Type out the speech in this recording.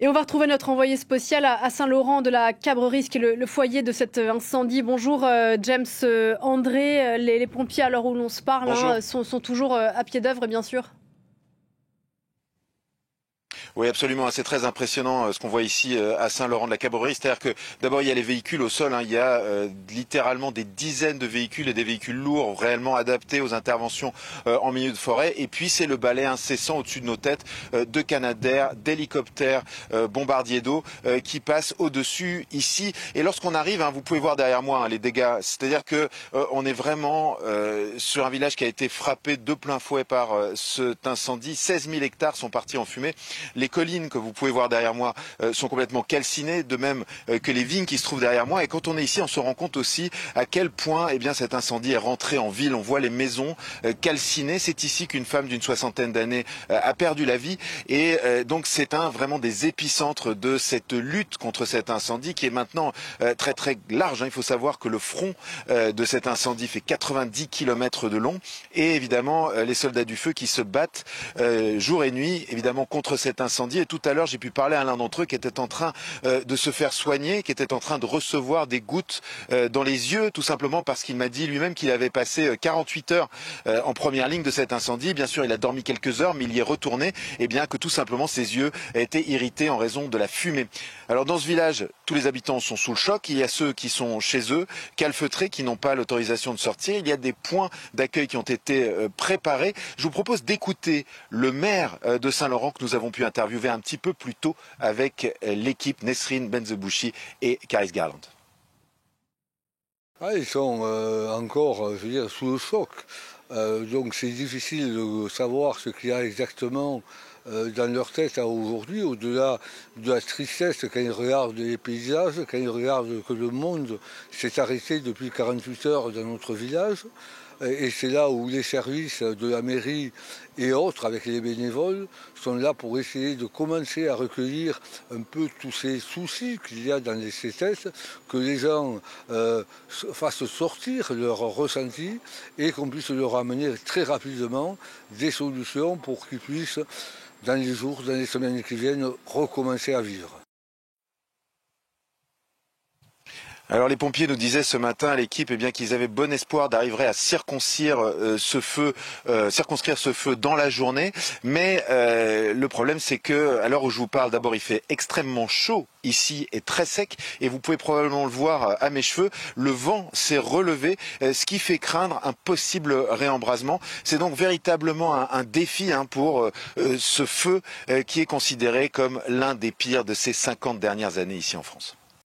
Et on va retrouver notre envoyé spécial à Saint-Laurent de la Cabrerie, qui est le foyer de cet incendie. Bonjour James André, les pompiers à l'heure où l'on se parle sont toujours à pied d'œuvre bien sûr. Oui, absolument. C'est très impressionnant ce qu'on voit ici à Saint-Laurent de la Cabrerie. C'est-à-dire que d'abord, il y a les véhicules au sol. Il y a littéralement des dizaines de véhicules et des véhicules lourds réellement adaptés aux interventions en milieu de forêt. Et puis, c'est le balai incessant au-dessus de nos têtes de Canadair, d'hélicoptères, bombardiers d'eau qui passent au-dessus ici. Et lorsqu'on arrive, vous pouvez voir derrière moi les dégâts. C'est-à-dire que on est vraiment sur un village qui a été frappé de plein fouet par cet incendie. 16 000 hectares sont partis en fumée. Les collines que vous pouvez voir derrière moi sont complètement calcinées, de même que les vignes qui se trouvent derrière moi. Et quand on est ici, on se rend compte aussi à quel point cet incendie est rentré en ville. On voit les maisons calcinées. C'est ici qu'une femme d'une soixantaine d'années a perdu la vie. Et donc c'est vraiment des épicentres de cette lutte contre cet incendie qui est maintenant très très large. Il faut savoir que le front de cet incendie fait 90 km de long. Et évidemment, les soldats du feu qui se battent jour et nuit, évidemment, contre cet incendie. Et tout à l'heure, j'ai pu parler à l'un d'entre eux qui était en train de se faire soigner, qui était en train de recevoir des gouttes dans les yeux, tout simplement parce qu'il m'a dit lui-même qu'il avait passé 48 heures en première ligne de cet incendie. Bien sûr, il a dormi quelques heures, mais il y est retourné, et bien que tout simplement ses yeux étaient irrités en raison de la fumée. Alors dans ce village, tous les habitants sont sous le choc. Il y a ceux qui sont chez eux, calfeutrés, qui n'ont pas l'autorisation de sortir. Il y a des points d'accueil qui ont été préparés. Je vous propose d'écouter le maire de Saint-Laurent que nous avons pu interviewer un petit peu plus tôt avec l'équipe Nesrine Benzebouchi et Karis Garland. Ils sont encore, sous le choc. Donc c'est difficile de savoir ce qu'il y a exactement dans leur tête aujourd'hui, au-delà de la tristesse quand ils regardent les paysages, quand ils regardent que le monde s'est arrêté depuis 48 heures dans notre village. Et c'est là où les services de la mairie et autres, avec les bénévoles, sont là pour essayer de commencer à recueillir un peu tous ces soucis qu'il y a dans les CTS, que les gens fassent sortir leurs ressentis et qu'on puisse leur amener très rapidement des solutions pour qu'ils puissent, dans les jours, dans les semaines qui viennent, recommencer à vivre. Alors les pompiers nous disaient ce matin à l'équipe qu'ils avaient bon espoir d'arriver à circonscrire ce feu dans la journée. Mais le problème c'est que à l'heure où je vous parle, d'abord il fait extrêmement chaud ici et très sec. Et vous pouvez probablement le voir à mes cheveux, le vent s'est relevé, ce qui fait craindre un possible réembrasement. C'est donc véritablement un défi pour ce feu qui est considéré comme l'un des pires de ces 50 dernières années ici en France.